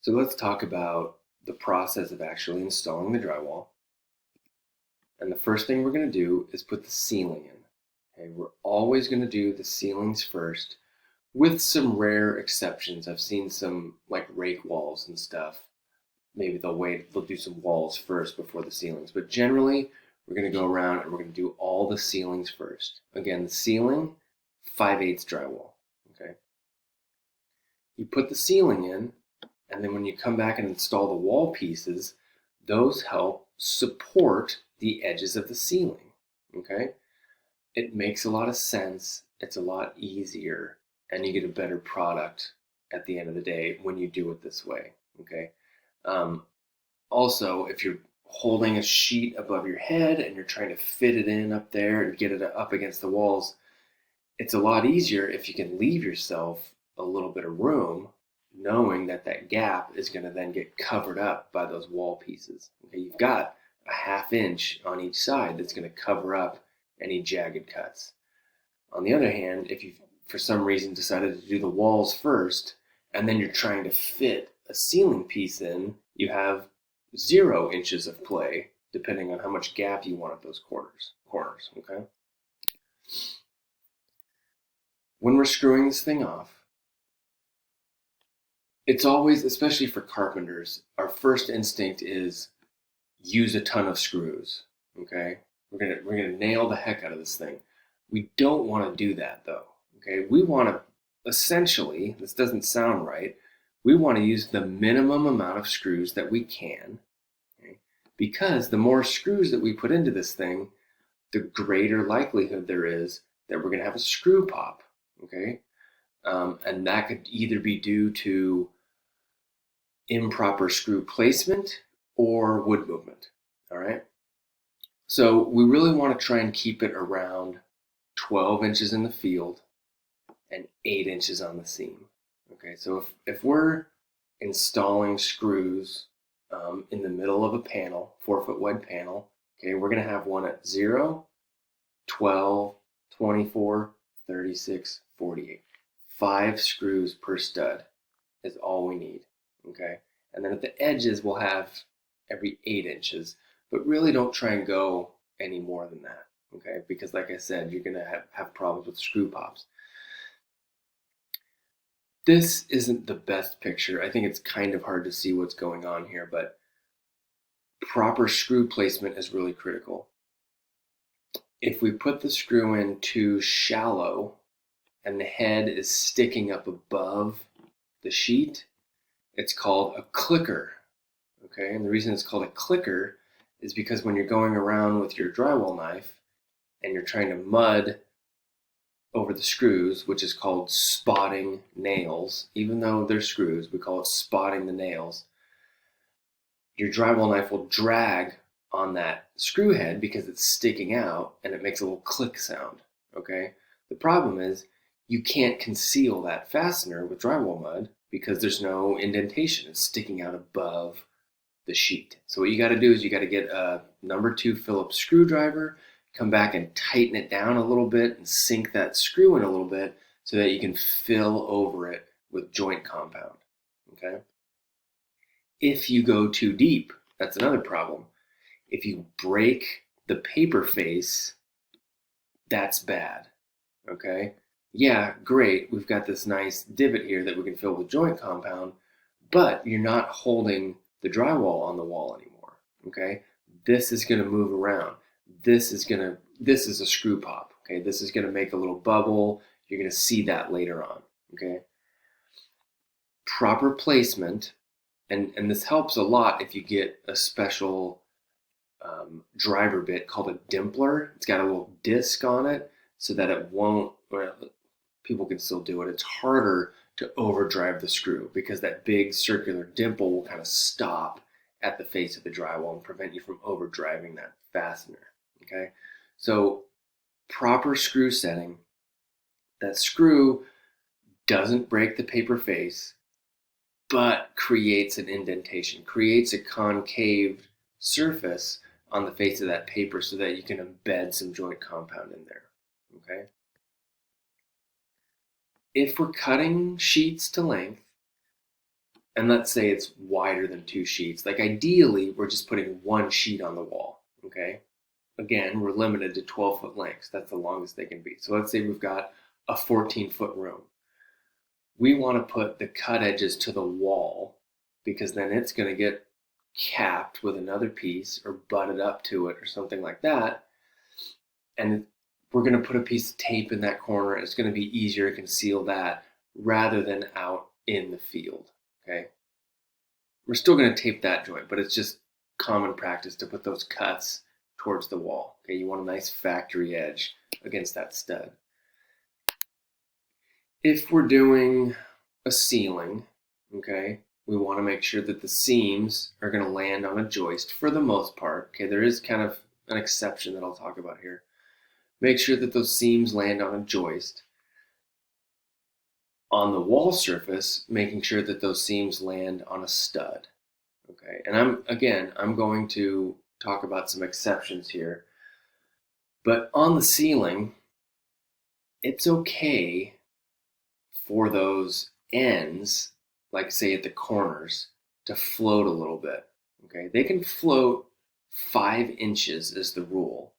So let's talk about the process of actually installing the drywall. And the first thing we're going to do is put the ceiling in. Okay, we're always going to do the ceilings first, with some rare exceptions. I've seen some like rake walls and stuff. Maybe they'll do some walls first before the ceilings. But generally, we're going to go around and we're going to do all the ceilings first. Again, the ceiling, 5/8 drywall. Okay. You put the ceiling in, and then when you come back and install the wall pieces, those help support the edges of the ceiling. Okay? It makes a lot of sense. It's a lot easier, and you get a better product at the end of the day when you do it this way. Okay? Um, Also, if you're holding a sheet above your head and you're trying to fit it in up there and get it up against the walls, it's a lot easier if you can leave yourself a little bit of room, knowing that that gap is going to then get covered up by those wall pieces. Okay, you've got a 1/2 inch on each side that's going to cover up any jagged cuts. On the other hand, if you for some reason decided to do the walls first and then you're trying to fit a ceiling piece in, you have 0 inches of play depending on how much gap you want at those corners. Okay, when we're screwing this thing off, it's always, especially for carpenters, our first instinct is use a ton of screws. Okay, we're gonna nail the heck out of this thing. We don't want to do that though. Okay, we want to essentially, this doesn't sound right, we want to use the minimum amount of screws that we can. Okay? Because the more screws that we put into this thing, the greater likelihood there is that we're going to have a screw pop. Okay, and that could either be due to improper screw placement or wood movement. All right. So we really want to try and keep it around 12 inches in the field and 8 inches on the seam. Okay. So if we're installing screws in the middle of a panel, 4-foot wide panel, okay, we're going to have one at 0, 12, 24, 36, 48. 5 screws per stud is all we need. Okay. And then at the edges, we'll have every 8 inches, but really don't try and go any more than that. Okay. Because like I said, you're going to have problems with screw pops. This isn't the best picture. I think it's kind of hard to see what's going on here, but proper screw placement is really critical. If we put the screw in too shallow and the head is sticking up above the sheet, it's called a clicker. Okay, and the reason it's called a clicker is because when you're going around with your drywall knife and you're trying to mud over the screws, which is called spotting nails, even though they're screws, we call it spotting the nails. Your drywall knife will drag on that screw head because it's sticking out and it makes a little click sound. Okay, the problem is you can't conceal that fastener with drywall mud because there's no indentation. It's sticking out above the sheet. So what you got to do is you got to get a number 2 Phillips screwdriver, come back and tighten it down a little bit and sink that screw in a little bit so that you can fill over it with joint compound. Okay. If you go too deep, that's another problem. If you break the paper face, that's bad. Okay. Yeah, great. We've got this nice divot here that we can fill with joint compound, but you're not holding the drywall on the wall anymore. Okay. This is going to move around. This is a screw pop. Okay. This is going to make a little bubble. You're going to see that later on. Okay. Proper placement, and this helps a lot if you get a special driver bit called a dimpler. It's got a little disc on it so that it won't, well, people can still do it. It's harder to overdrive the screw because that big circular dimple will kind of stop at the face of the drywall and prevent you from overdriving that fastener. Okay, so proper screw setting. That screw doesn't break the paper face, but creates an indentation, creates a concave surface on the face of that paper so that you can embed some joint compound in there. Okay. If we're cutting sheets to length, and let's say it's wider than 2 sheets. Like ideally, we're just putting 1 sheet on the wall, okay? Again, we're limited to 12-foot lengths. That's the longest they can be. So let's say we've got a 14-foot room. We want to put the cut edges to the wall because then it's going to get capped with another piece or butted up to it or something like that. And we're going to put a piece of tape in that corner. It's going to be easier to conceal that rather than out in the field, okay? We're still going to tape that joint, but it's just common practice to put those cuts towards the wall, okay? You want a nice factory edge against that stud. If we're doing a ceiling, okay, we want to make sure that the seams are going to land on a joist for the most part. Okay, there is kind of an exception that I'll talk about here. Make sure that those seams land on a joist. On the wall surface, making sure that those seams land on a stud. Okay, and I'm going to talk about some exceptions here. But on the ceiling, it's okay for those ends, like say at the corners, to float a little bit. Okay, they can float 5 inches is the rule.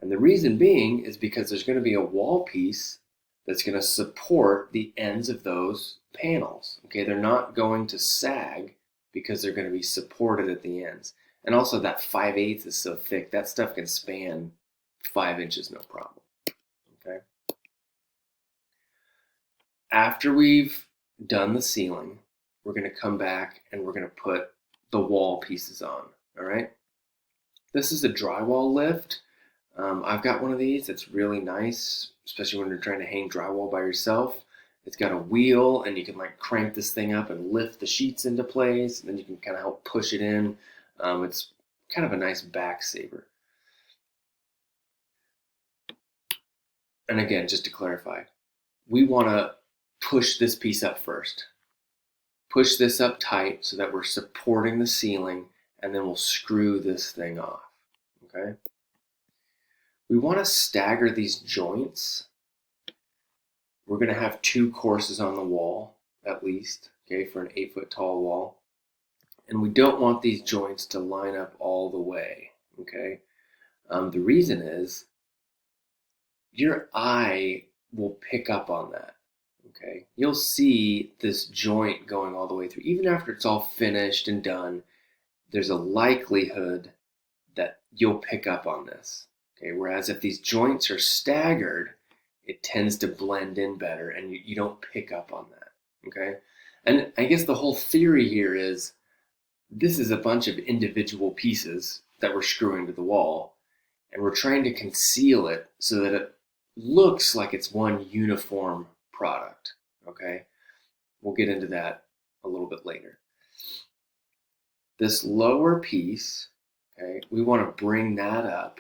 And the reason being is because there's going to be a wall piece that's going to support the ends of those panels. Okay, they're not going to sag because they're going to be supported at the ends. And also that 5/8 is so thick, that stuff can span 5 inches no problem. Okay. After we've done the ceiling, we're going to come back and we're going to put the wall pieces on, all right? This is a drywall lift. I've got one of these. It's really nice, especially when you're trying to hang drywall by yourself. It's got a wheel, and you can like crank this thing up and lift the sheets into place, and then you can kind of help push it in. It's kind of a nice back saver. And again, just to clarify, we want to push this piece up first. Push this up tight so that we're supporting the ceiling, and then we'll screw this thing off, okay? We want to stagger these joints. We're going to have 2 courses on the wall, at least, okay, for an 8-foot tall wall. And we don't want these joints to line up all the way, okay? The reason is your eye will pick up on that, okay? You'll see this joint going all the way through. Even after it's all finished and done, there's a likelihood that you'll pick up on this. Okay, whereas if these joints are staggered, it tends to blend in better and you don't pick up on that, okay? And I guess the whole theory here is this is a bunch of individual pieces that we're screwing to the wall, and we're trying to conceal it so that it looks like it's one uniform product, okay? We'll get into that a little bit later. This lower piece, okay, we want to bring that up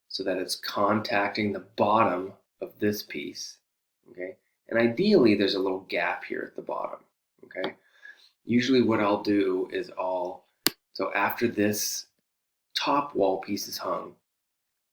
so that it's contacting the bottom of this piece, okay? And ideally, there's a little gap here at the bottom, okay? Usually what I'll do is so after this top wall piece is hung,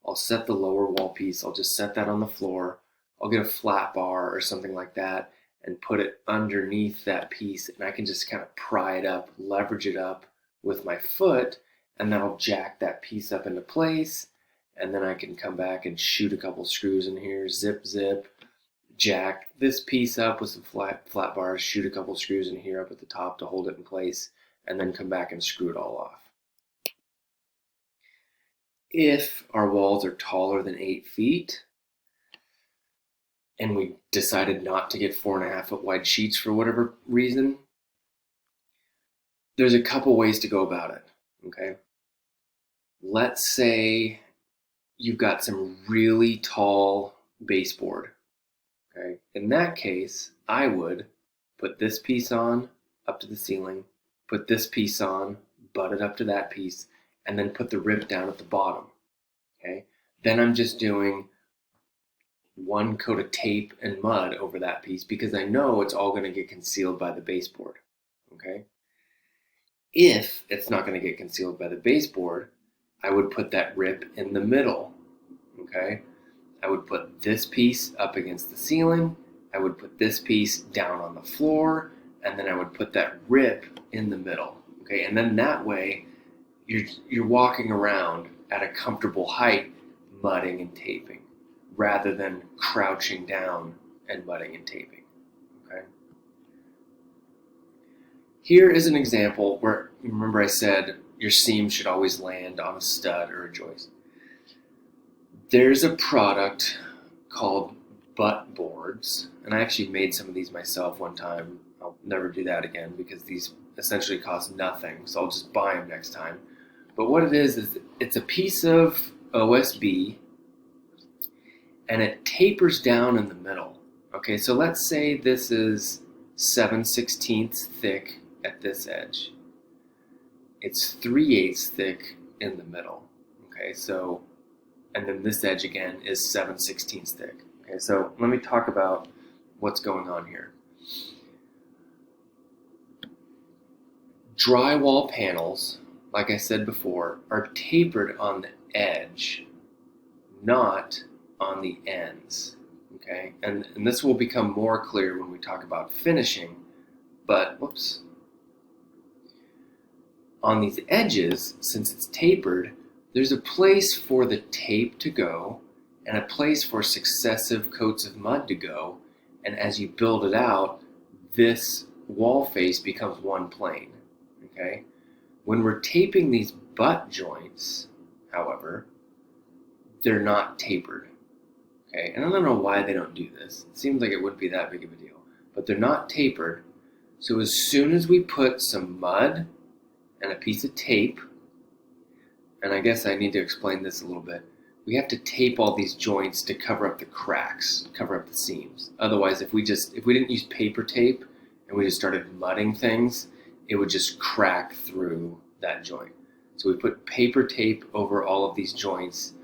I'll set the lower wall piece, I'll just set that on the floor, I'll get a flat bar or something like that and put it underneath that piece, and I can just kind of pry it up, leverage it up with my foot, and that'll jack that piece up into place. And then I can come back and shoot a couple screws in here, zip, jack this piece up with some flat bars, shoot a couple screws in here up at the top to hold it in place, and then come back and screw it all off. If our walls are taller than 8 feet, and we decided not to get 4.5-foot wide sheets for whatever reason, there's a couple ways to go about it, okay? Let's say you've got some really tall baseboard, okay? In that case, I would put this piece on up to the ceiling, put this piece on, butt it up to that piece, and then put the rip down at the bottom, okay? Then I'm just doing 1 coat of tape and mud over that piece because I know it's all going to get concealed by the baseboard, okay? If it's not going to get concealed by the baseboard, I would put that rip in the middle, okay? I would put this piece up against the ceiling. I would put this piece down on the floor, and then I would put that rip in the middle. Okay, and then that way you're walking around at a comfortable height, mudding and taping, rather than crouching down and mudding and taping. Okay. Here is an example where, remember I said your seam should always land on a stud or a joist. There's a product called butt boards, and I actually made some of these myself one time. I'll never do that again because these essentially cost nothing, so I'll just buy them next time. But what it is it's a piece of OSB, and it tapers down in the middle. Okay, so let's say this is 7/16 thick at this edge. It's 3/8 thick in the middle. Okay, so, and then this edge again is 7/16 thick. Okay, so let me talk about what's going on here. Drywall panels, like I said before, are tapered on the edge, not on the ends. Okay, and this will become more clear when we talk about finishing, but whoops. On these edges, since it's tapered, there's a place for the tape to go and a place for successive coats of mud to go, and as you build it out, this wall face becomes one plane. Okay? When we're taping these butt joints, however, they're not tapered. Okay? And I don't know why they don't do this. It seems like it wouldn't be that big of a deal. But they're not tapered. So as soon as we put some mud and a piece of tape, and I guess I need to explain this a little bit, we have to tape all these joints to cover up the cracks, cover up the seams. Otherwise, if we didn't use paper tape and we just started mudding things, it would just crack through that joint. So we put paper tape over all of these joints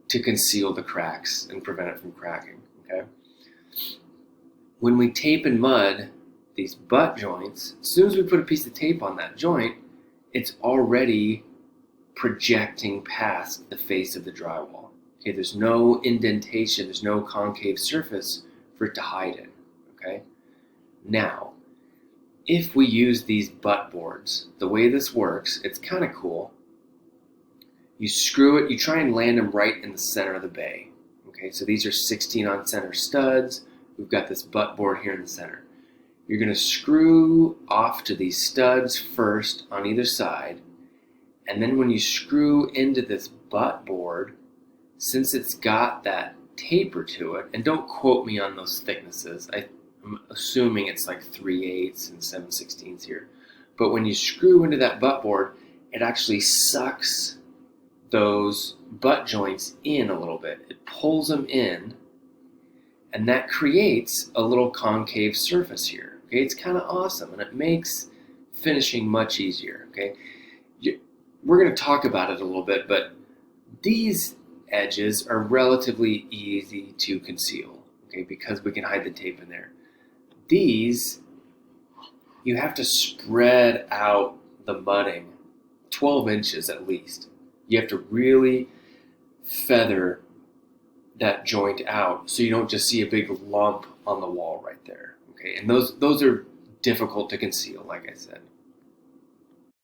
to conceal the cracks and prevent it from cracking. Okay? When we tape and mud these butt joints, as soon as we put a piece of tape on that joint, it's already projecting past the face of the drywall. Okay, there's no indentation, there's no concave surface for it to hide in. Okay? Now, if we use these butt boards, the way this works, it's kind of cool. You screw it, you try and land them right in the center of the bay. Okay, so these are 16 on center studs. We've got this butt board here in the center. You're going to screw off to these studs first on either side, and then when you screw into this butt board, since it's got that taper to it, and don't quote me on those thicknesses, I'm assuming it's like 3/8 and 7/16 here, but when you screw into that butt board, it actually sucks those butt joints in a little bit. It pulls them in, and that creates a little concave surface here. Okay, it's kind of awesome, and it makes finishing much easier. Okay, we're going to talk about it a little bit, but these edges are relatively easy to conceal. Okay, because we can hide the tape in there. These, you have to spread out the mudding 12 inches at least. You have to really feather that joint out so you don't just see a big lump on the wall right there. Okay, and those are difficult to conceal, like I said.